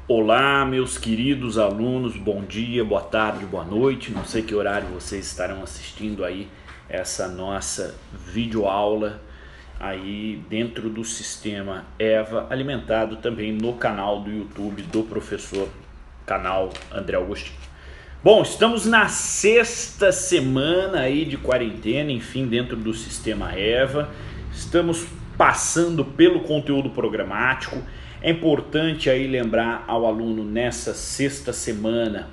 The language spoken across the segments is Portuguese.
Olá, meus queridos alunos, bom dia, boa tarde, boa noite. Não sei que horário vocês estarão assistindo aí essa nossa videoaula aí dentro do sistema EVA, alimentado também no canal do YouTube do professor, canal André Agostinho. Bom, estamos na sexta semana aí de quarentena, enfim, dentro do sistema EVA. Estamos passando pelo conteúdo programático. É importante aí lembrar ao aluno nessa sexta semana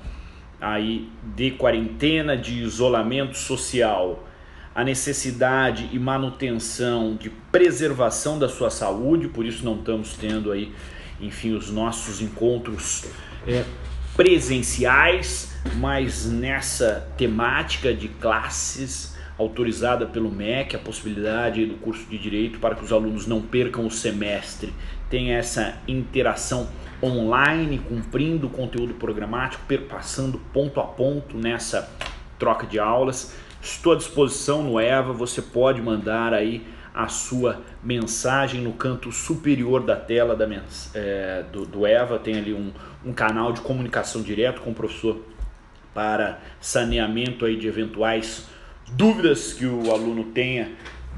aí de quarentena, de isolamento social, a necessidade e manutenção de preservação da sua saúde. Por isso não estamos tendo aí, enfim, os nossos encontros presenciais, mas nessa temática de classes autorizada pelo MEC, a possibilidade do curso de Direito para que os alunos não percam o semestre, tem essa interação online, cumprindo o conteúdo programático, perpassando ponto a ponto nessa troca de aulas. Estou à disposição no EVA, você pode mandar aí a sua mensagem no canto superior da tela do EVA, tem ali um canal de comunicação direto com o professor para saneamento aí de eventuais dúvidas que o aluno tenha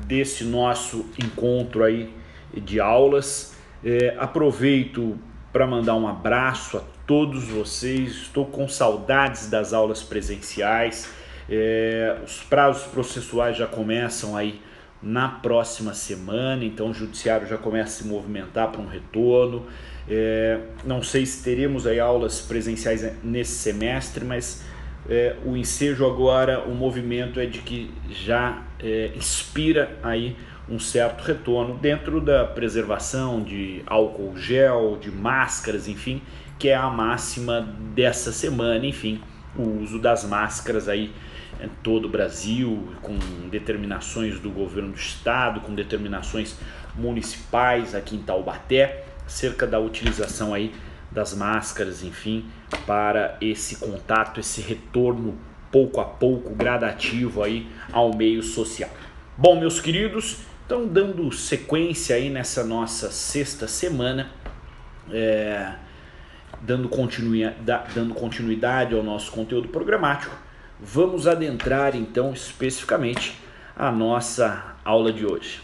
desse nosso encontro aí de aulas. Aproveito para mandar um abraço a todos vocês. Estou com saudades das aulas presenciais. Os prazos processuais já começam aí na próxima semana, então o judiciário já começa a se movimentar para um retorno. Não sei se teremos aí aulas presenciais nesse semestre, mas o ensejo agora, o movimento é de que já inspira aí um certo retorno dentro da preservação de álcool gel, de máscaras, enfim, que é a máxima dessa semana, enfim, o uso das máscaras aí em todo o Brasil, com determinações do governo do estado, com determinações municipais aqui em Taubaté, acerca da utilização aí das máscaras, enfim, para esse contato, esse retorno pouco a pouco, gradativo aí ao meio social. Bom, meus queridos, então dando sequência aí nessa nossa sexta semana, dando continuidade ao nosso conteúdo programático, vamos adentrar então especificamente a nossa aula de hoje.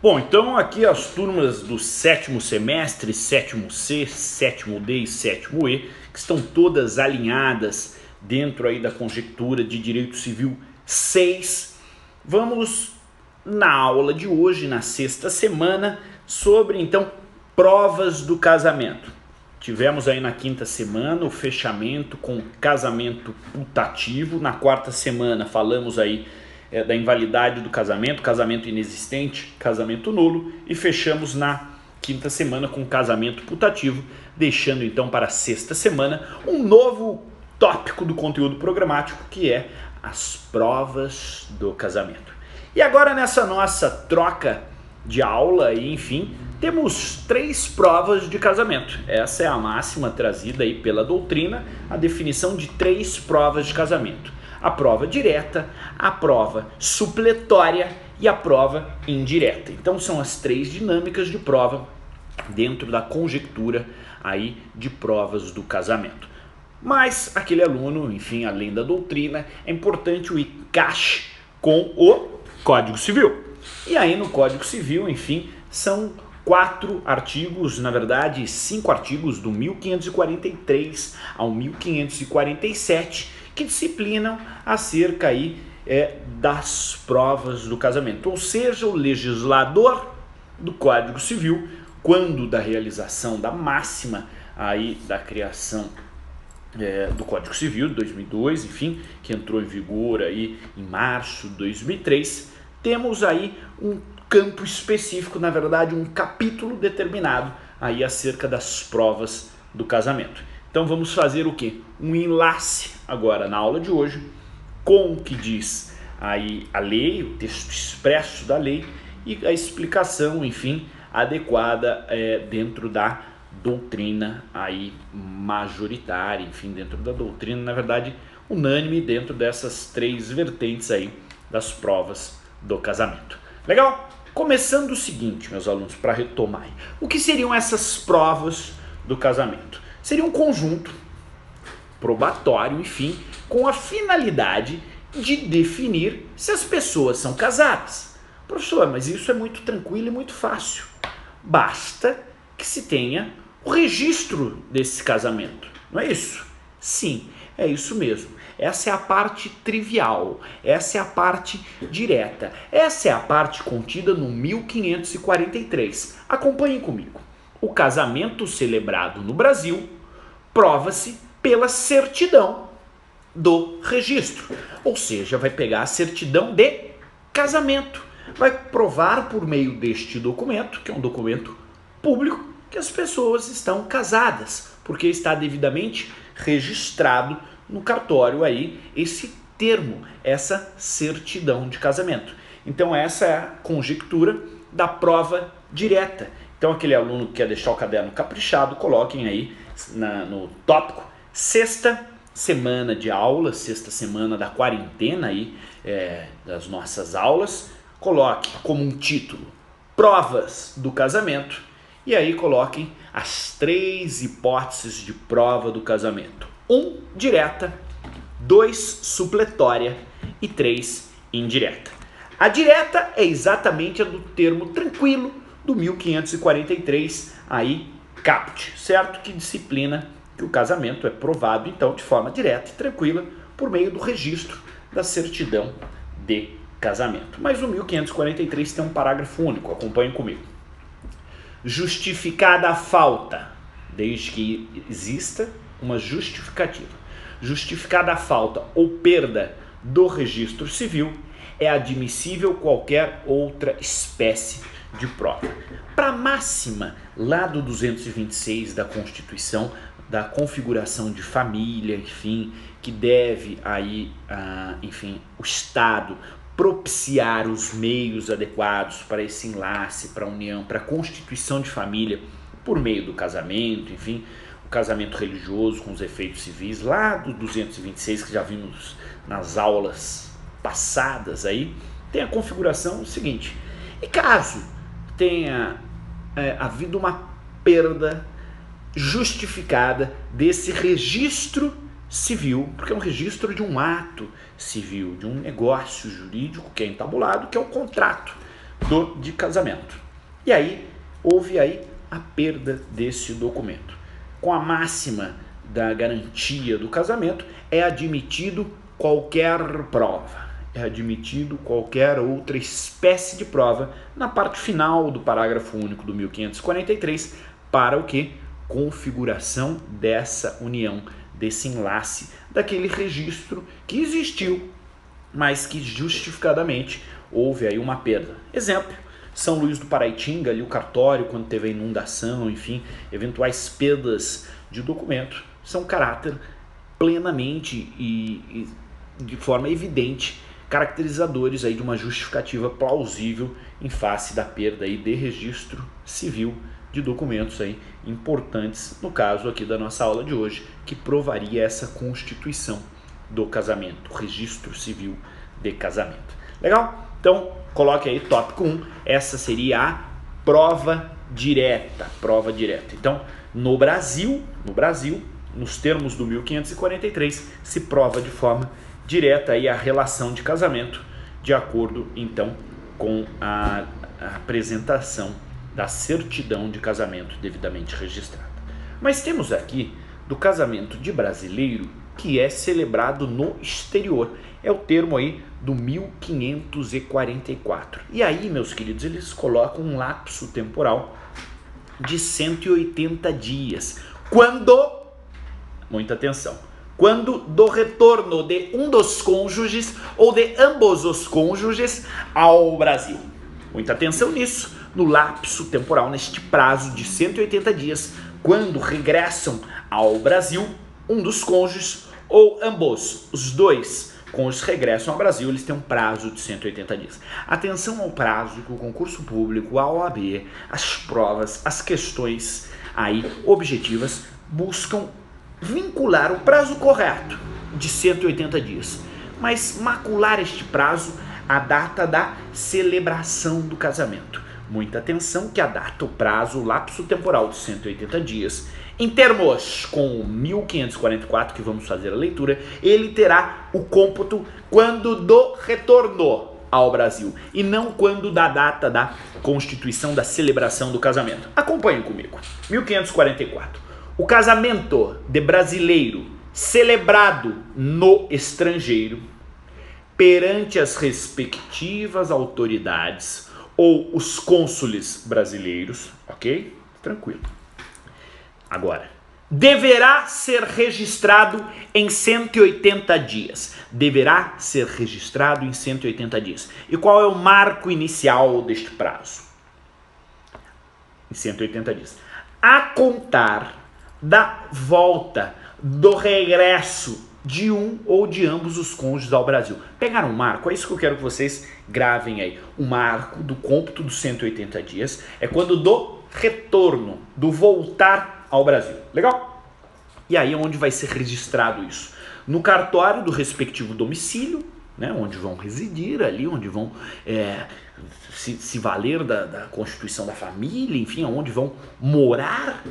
Bom, então aqui as turmas do sétimo semestre, sétimo C, sétimo D e sétimo E, que estão todas alinhadas dentro aí da conjectura de Direito Civil 6. Vamos na aula de hoje, na sexta semana, sobre então provas do casamento. Tivemos aí na quinta semana o fechamento com casamento putativo. Na quarta semana falamos aí da invalidade do casamento, casamento inexistente, casamento nulo, e fechamos na quinta semana com casamento putativo, deixando então para a sexta semana um novo tópico do conteúdo programático, que é as provas do casamento. E agora nessa nossa troca de aula, enfim, temos 3 provas de casamento. Essa é a máxima trazida aí pela doutrina, a definição de 3 provas de casamento. A prova direta, a prova supletória e a prova indireta. Então são as 3 dinâmicas de prova dentro da conjectura aí de provas do casamento. Mas aquele aluno, enfim, além da doutrina, é importante o encaixe com o Código Civil. E aí no Código Civil, enfim, são 4 artigos, na verdade 5 artigos do 1543 ao 1547, que disciplinam acerca aí das provas do casamento. Ou seja, o legislador do Código Civil, quando da realização da máxima aí da criação do Código Civil de 2002, enfim, que entrou em vigor aí em março de 2003, temos aí um campo específico, na verdade um capítulo determinado aí acerca das provas do casamento. Então vamos fazer o quê? Um enlace agora na aula de hoje com o que diz aí a lei, o texto expresso da lei e a explicação, enfim, adequada dentro da doutrina aí majoritária, enfim, dentro da doutrina, na verdade, unânime dentro dessas 3 vertentes aí das provas do casamento. Legal? Começando o seguinte, meus alunos, para retomar, o que seriam essas provas do casamento. Seria um conjunto probatório, enfim, com a finalidade de definir se as pessoas são casadas. Professor, mas isso é muito tranquilo e muito fácil. Basta que se tenha o registro desse casamento, não é isso? Sim, é isso mesmo. Essa é a parte trivial, essa é a parte direta, essa é a parte contida no 1543. Acompanhem comigo. O casamento celebrado no Brasil prova-se pela certidão do registro, ou seja, vai pegar a certidão de casamento, vai provar por meio deste documento, que é um documento público, que as pessoas estão casadas, porque está devidamente registrado no cartório aí esse termo, essa certidão de casamento. Então essa é a conjectura da prova direta. Então aquele aluno que quer deixar o caderno caprichado, coloquem aí no tópico sexta semana de aula, sexta semana da quarentena aí, das nossas aulas, coloque como um título provas do casamento e aí coloquem as 3 hipóteses de prova do casamento. 1, direta, 2, supletória e 3, indireta. A direta é exatamente a do termo tranquilo do 1543, aí caput, certo? Que disciplina que o casamento é provado, então, de forma direta e tranquila, por meio do registro da certidão de casamento. Mas o 1543 tem um parágrafo único, acompanhem comigo. Justificada a falta, desde que exista uma justificativa. Justificada a falta ou perda do registro civil, é admissível qualquer outra espécie de prova. Para a máxima lá do 226 da Constituição, da configuração de família, enfim, que deve aí, enfim, o Estado propiciar os meios adequados para esse enlace, para a união, para a constituição de família por meio do casamento, enfim, o casamento religioso com os efeitos civis, lá do 226, que já vimos nas aulas passadas aí, tem a configuração seguinte: e caso tenha havido uma perda justificada desse registro civil, porque é um registro de um ato civil, de um negócio jurídico que é entabulado, que é o contrato de casamento. E aí, houve aí a perda desse documento. Com a máxima da garantia do casamento, é admitido qualquer prova, é admitido qualquer outra espécie de prova na parte final do parágrafo único do 1543 para o que? Configuração dessa união, desse enlace, daquele registro que existiu, mas que justificadamente houve aí uma perda. Exemplo, São Luís do Paraitinga, ali o cartório, quando teve a inundação, enfim, eventuais perdas de documento, são caráter plenamente e de forma evidente caracterizadores aí de uma justificativa plausível em face da perda aí de registro civil de documentos aí importantes, no caso aqui da nossa aula de hoje, que provaria essa constituição do casamento, registro civil de casamento. Legal? Então, coloque aí tópico 1, essa seria a prova direta, Então, no Brasil, nos termos do 1543, se prova de forma direta aí a relação de casamento, de acordo então com a apresentação da certidão de casamento devidamente registrada. Mas temos aqui do casamento de brasileiro que é celebrado no exterior. É o termo aí do 1544. E aí, meus queridos, eles colocam um lapso temporal de 180 dias. Quando, muita atenção, quando do retorno de um dos cônjuges ou de ambos os cônjuges ao Brasil. Muita atenção nisso, no lapso temporal, neste prazo de 180 dias, quando regressam ao Brasil um dos cônjuges ou ambos, os dois cônjuges regressam ao Brasil, eles têm um prazo de 180 dias. Atenção ao prazo que o concurso público, a OAB, as provas, as questões aí objetivas buscam vincular o prazo correto de 180 dias, mas macular este prazo à data da celebração do casamento. muita atenção que a data, o prazo, o lapso temporal de 180 dias, em termos com 1544, que vamos fazer a leitura, ele terá o cômputo quando do retorno ao Brasil, e não quando da data da constituição, da celebração do casamento. Acompanhem comigo. 1544. O casamento de brasileiro celebrado no estrangeiro perante as respectivas autoridades ou os cônsules brasileiros, ok? Tranquilo. Agora, deverá ser registrado em 180 dias. Deverá ser registrado em 180 dias. E qual é o marco inicial deste prazo? Em 180 dias. A contar da volta, do regresso de um ou de ambos os cônjuges ao Brasil. Pegaram um marco? É isso que eu quero que vocês gravem aí. O marco do cômputo dos 180 dias é quando do retorno, do voltar ao Brasil. Legal? E aí onde vai ser registrado isso? No cartório do respectivo domicílio, né, onde vão residir ali, onde vão se valer da constituição da família, enfim, onde vão morar,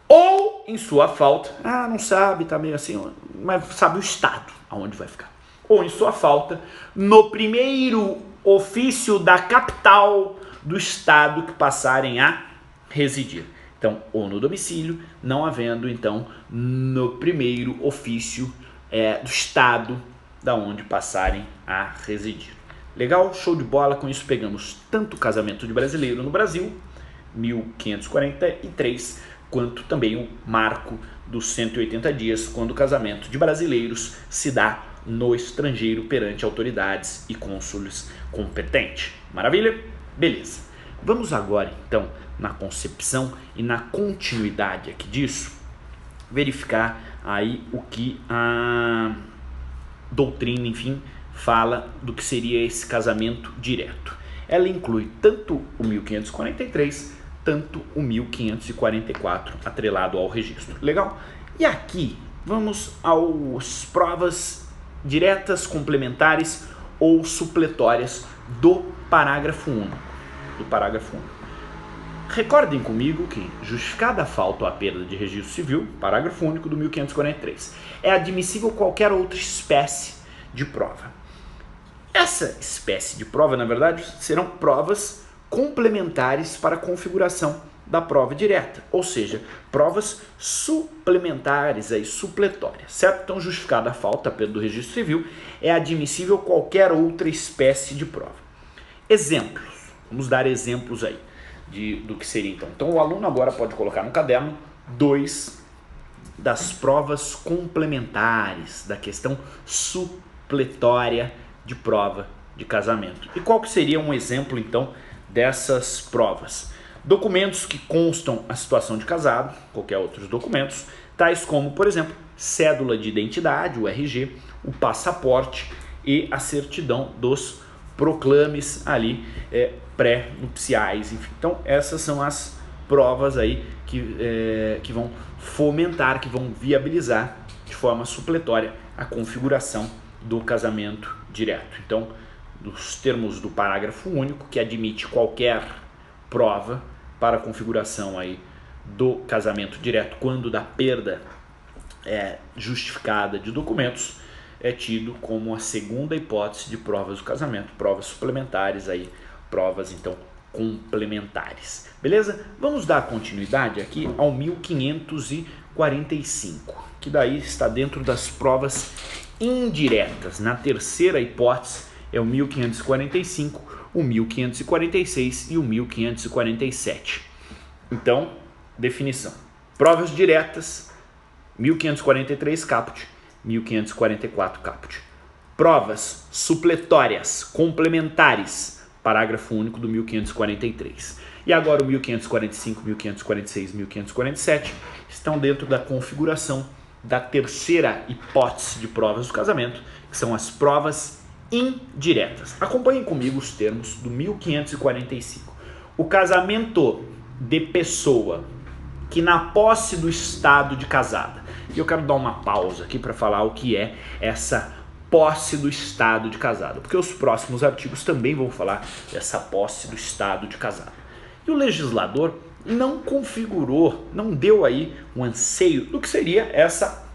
ou em sua falta, não sabe, tá meio assim, mas sabe o estado aonde vai ficar. Ou em sua falta, no primeiro ofício da capital do estado que passarem a residir. Então, ou no domicílio, não havendo, então, no primeiro ofício do estado da onde passarem a residir. Legal? Show de bola. Com isso pegamos tanto o casamento de brasileiro no Brasil, 1543, quanto também o marco dos 180 dias, quando o casamento de brasileiros se dá no estrangeiro perante autoridades e cônsules competentes. Maravilha? Beleza. Vamos agora, então, na concepção e na continuidade aqui disso, verificar aí o que a doutrina, enfim, fala do que seria esse casamento direto. Ela inclui tanto o 1543, tanto o 1544 atrelado ao registro. Legal? E aqui vamos às provas diretas, complementares ou supletórias do parágrafo único. Recordem comigo que, justificada a falta ou a perda de registro civil, parágrafo único do 1543, é admissível qualquer outra espécie de prova. Essa espécie de prova, na verdade, serão provas complementares para a configuração da prova direta, ou seja, provas suplementares, supletórias, certo? Então, justificada a falta, a perda do registro civil, é admissível qualquer outra espécie de prova. Exemplos, vamos dar exemplos aí do que seria então. Então, o aluno agora pode colocar no caderno 2 das provas complementares da questão supletória de prova de casamento. E qual que seria um exemplo, então, dessas provas? Documentos que constam a situação de casado, qualquer outros documentos, tais como, por exemplo, cédula de identidade, o RG, o passaporte e a certidão dos proclames ali pré-nupciais, enfim. Então, essas são as provas aí que vão fomentar, que vão viabilizar de forma supletória a configuração do casamento direto. Então, nos termos do parágrafo único, que admite qualquer prova para a configuração aí do casamento direto quando da perda justificada de documentos, é tido como a segunda hipótese de provas do casamento, provas suplementares aí, provas então complementares. Beleza? Vamos dar continuidade aqui ao 1545, que daí está dentro das provas indiretas. Na terceira hipótese é o 1545, o 1546 e o 1547. Então, definição. Provas diretas, 1543 caput, 1544 caput. Provas supletórias, complementares, parágrafo único do 1543. E agora o 1545, 1546, 1547 estão dentro da configuração da terceira hipótese de provas do casamento, que são as provas indiretas. Acompanhem comigo os termos do 1545. O casamento de pessoa que na posse do estado de casada. E eu quero dar uma pausa aqui para falar o que é essa posse do estado de casado, porque os próximos artigos também vão falar dessa posse do estado de casado. E o legislador não configurou, não deu aí um anseio do que seria essa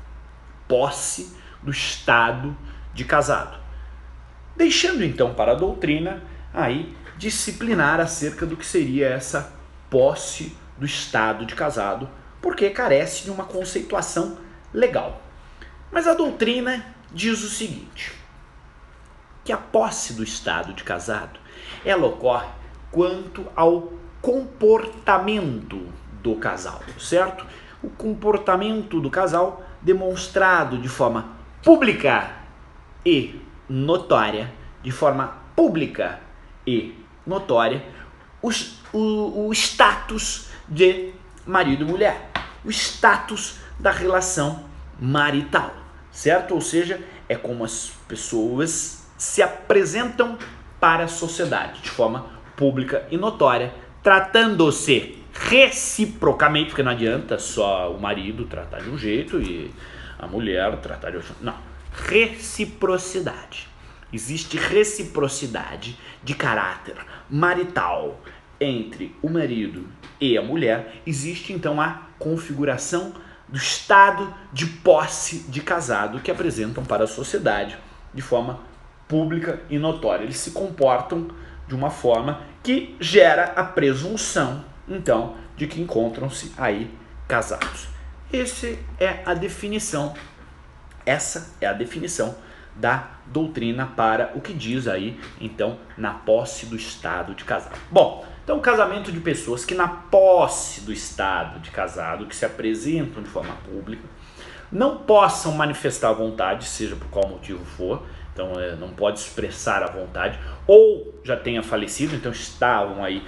posse do estado de casado, deixando então para a doutrina aí disciplinar acerca do que seria essa posse do estado de casado, porque carece de uma conceituação legal. Mas a doutrina diz o seguinte, que a posse do estado de casado, ela ocorre quanto ao comportamento do casal, certo? O comportamento do casal demonstrado de forma pública e notória, o status de marido e mulher, o status da relação marital, certo? Ou seja, é como as pessoas se apresentam para a sociedade de forma pública e notória, tratando-se reciprocamente, porque não adianta só o marido tratar de um jeito e a mulher tratar de outro. Não, reciprocidade. Existe reciprocidade de caráter marital entre o marido e a mulher. Existe então a configuração do estado de posse de casado que apresentam para a sociedade de forma pública e notória. Eles se comportam de uma forma que gera a presunção, então, de que encontram-se aí casados. Essa é a definição da doutrina para o que diz aí, então, na posse do estado de casado. Bom, então o casamento de pessoas que na posse do estado de casado, que se apresentam de forma pública, não possam manifestar a vontade, seja por qual motivo for, então não pode expressar a vontade, ou já tenha falecido, então estavam aí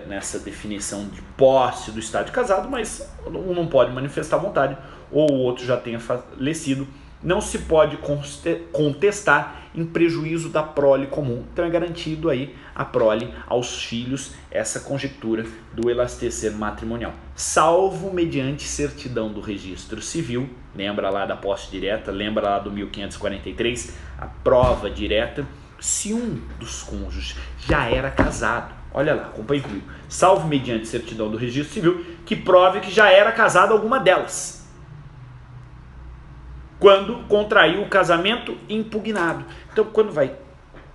nessa definição de posse do estado de casado, mas um não pode manifestar a vontade, ou o outro já tenha falecido, não se pode contestar em prejuízo da prole comum. Então é garantido aí a prole aos filhos, essa conjectura do elastecer matrimonial, salvo mediante certidão do registro civil. Lembra lá da posse direta, lembra lá do 1543, a prova direta, se um dos cônjuges já era casado. Olha lá, acompanhe comigo. Salvo mediante certidão do registro civil que prove que já era casado alguma delas, quando contraiu o casamento impugnado. Então, quando vai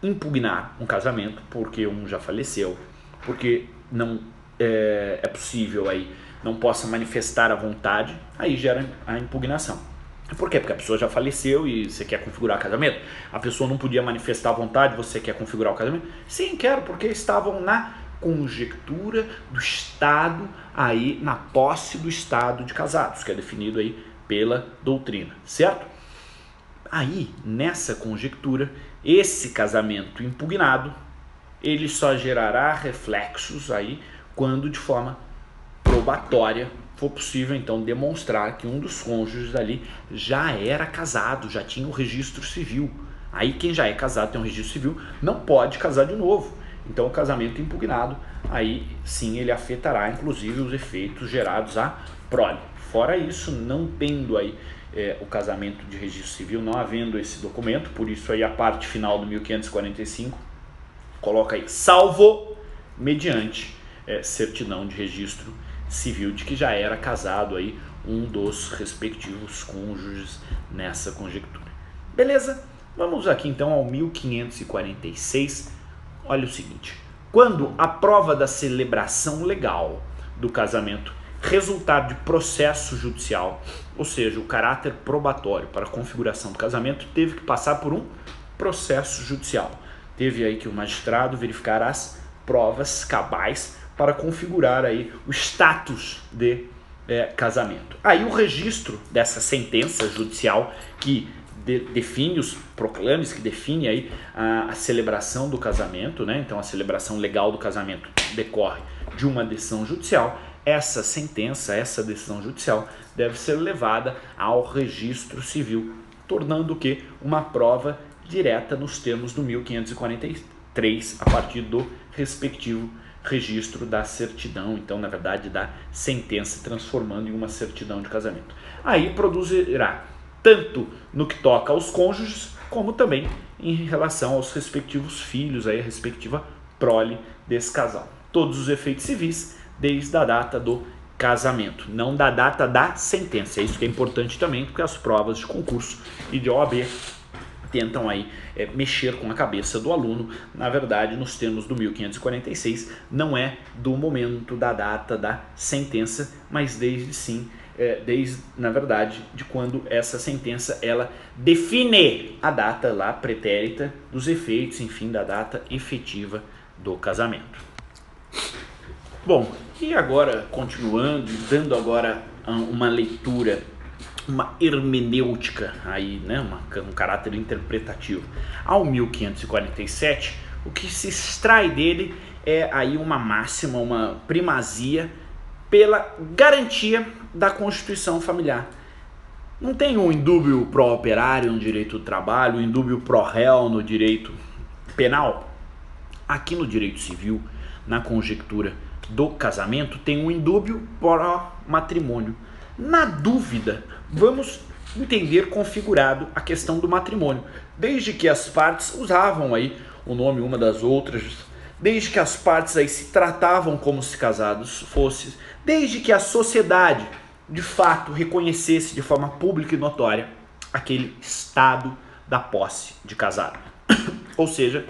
impugnar um casamento, porque um já faleceu, porque não é possível aí, não possa manifestar a vontade, aí gera a impugnação. Por quê? Porque a pessoa já faleceu e você quer configurar o casamento? A pessoa não podia manifestar a vontade, você quer configurar o casamento? Sim, quero, porque estavam na conjectura do estado aí, na posse do estado de casados, que é definido aí pela doutrina, certo? Aí, nessa conjectura, esse casamento impugnado, ele só gerará reflexos aí quando de forma probatória for possível então demonstrar que um dos cônjuges ali já era casado, já tinha o registro civil. Aí quem já é casado, tem um registro civil, não pode casar de novo. Então o casamento impugnado, aí sim ele afetará inclusive os efeitos gerados à prole. Fora isso, não tendo aí o casamento de registro civil, não havendo esse documento, por isso aí a parte final do 1545 coloca aí, salvo mediante certidão de registro civil de que já era casado aí um dos respectivos cônjuges nessa conjectura. Beleza? Vamos aqui então ao 1546. Olha o seguinte, quando a prova da celebração legal do casamento resultar de processo judicial, ou seja, o caráter probatório para a configuração do casamento teve que passar por um processo judicial. Teve aí que o magistrado verificar as provas cabais para configurar aí o status de casamento. Aí o registro dessa sentença judicial que define os proclames, que define aí a celebração do casamento, né? Então a celebração legal do casamento decorre de uma decisão judicial. Essa sentença, essa decisão judicial deve ser levada ao registro civil, tornando o que? Uma prova direta nos termos do 1543, a partir do respectivo registro da certidão, então na verdade da sentença, transformando em uma certidão de casamento. Aí produzirá tanto no que toca aos cônjuges, como também em relação aos respectivos filhos, aí a respectiva prole desse casal. todos os efeitos civis desde a data do casamento, não da data da sentença. Isso que é importante também, porque as provas de concurso e de OAB tentam aí mexer com a cabeça do aluno. Na verdade, nos termos do 1546, não é do momento da data da sentença, mas desde, na verdade, de quando essa sentença ela define a data lá pretérita dos efeitos, enfim, da data efetiva do casamento. Bom, e agora, continuando, dando agora uma leitura, uma hermenêutica aí, né, um caráter interpretativo ao 1547, o que se extrai dele é aí uma máxima, uma primazia pela garantia da constituição familiar. Não tem um indúbio pró-operário no direito do trabalho, um indúbio pró-réu no direito penal. Aqui no direito civil, na conjectura do casamento, tem um indúbio pró-matrimônio. Na dúvida, vamos entender configurado a questão do matrimônio. Desde que as partes usavam aí o nome uma das outras, desde que as partes aí se tratavam como se casados fossem, desde que a sociedade de fato reconhecesse de forma pública e notória aquele estado da posse de casado. Ou seja,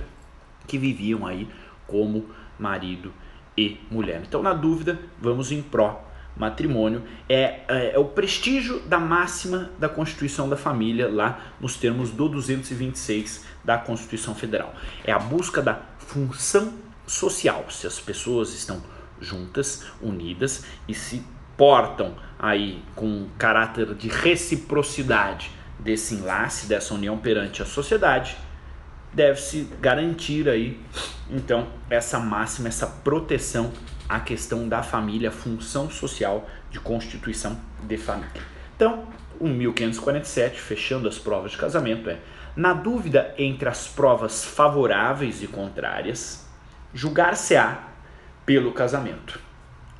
que viviam aí como marido e mulher. Então, na dúvida, vamos em pró-matrimônio. É o prestígio da máxima da Constituição da Família, lá nos termos do 226 da Constituição Federal. É a busca da função social, se as pessoas estão juntas, unidas e se portam aí com caráter de reciprocidade desse enlace, dessa união perante a sociedade, deve-se garantir aí, então, essa máxima, essa proteção à questão da família, função social de constituição de família. Então, o 1547, fechando as provas de casamento, na dúvida entre as provas favoráveis e contrárias, julgar-se-á pelo casamento.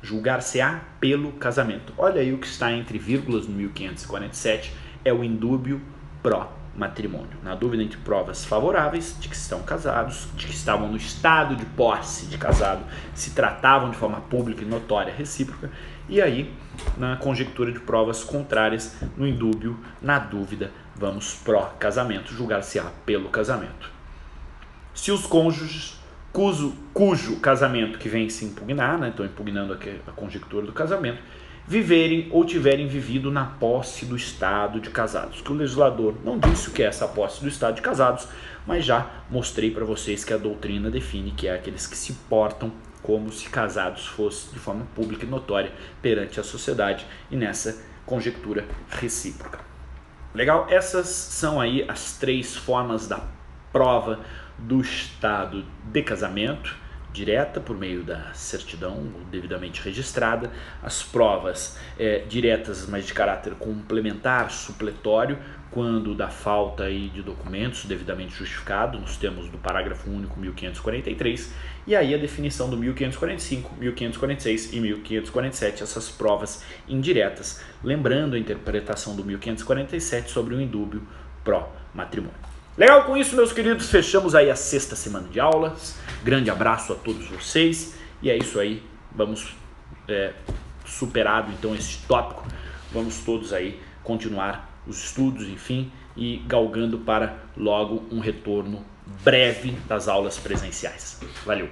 Julgar-se-á pelo casamento. Olha aí o que está entre vírgulas no 1547, é o indúbio pró-matrimônio. Na dúvida entre provas favoráveis, de que estão casados, de que estavam no estado de posse de casado, se tratavam de forma pública e notória recíproca, e aí, na conjectura de provas contrárias, no indúbio, na dúvida, vamos pró-casamento, julgar-se-á pelo casamento. Se os cônjuges cujo casamento que vem se impugnar, né, estão impugnando a conjectura do casamento, viverem ou tiverem vivido na posse do estado de casados. Que o legislador não disse o que é essa posse do estado de casados, mas já mostrei para vocês que a doutrina define que é aqueles que se portam como se casados fossem de forma pública e notória perante a sociedade e nessa conjectura recíproca. Legal? Essas são aí as três formas da prova do estado de casamento, direta por meio da certidão devidamente registrada, as provas diretas, mas de caráter complementar, supletório, quando da falta aí de documentos devidamente justificado, nos termos do parágrafo único 1543, e aí a definição do 1545, 1546 e 1547, essas provas indiretas, lembrando a interpretação do 1547 sobre o indúbio pró-matrimônio. Legal, com isso, meus queridos, fechamos aí a 6ª semana de aulas. Grande abraço a todos vocês. E é isso aí, vamos superado então este tópico. Vamos todos aí continuar os estudos, enfim, e galgando para logo um retorno breve das aulas presenciais. Valeu!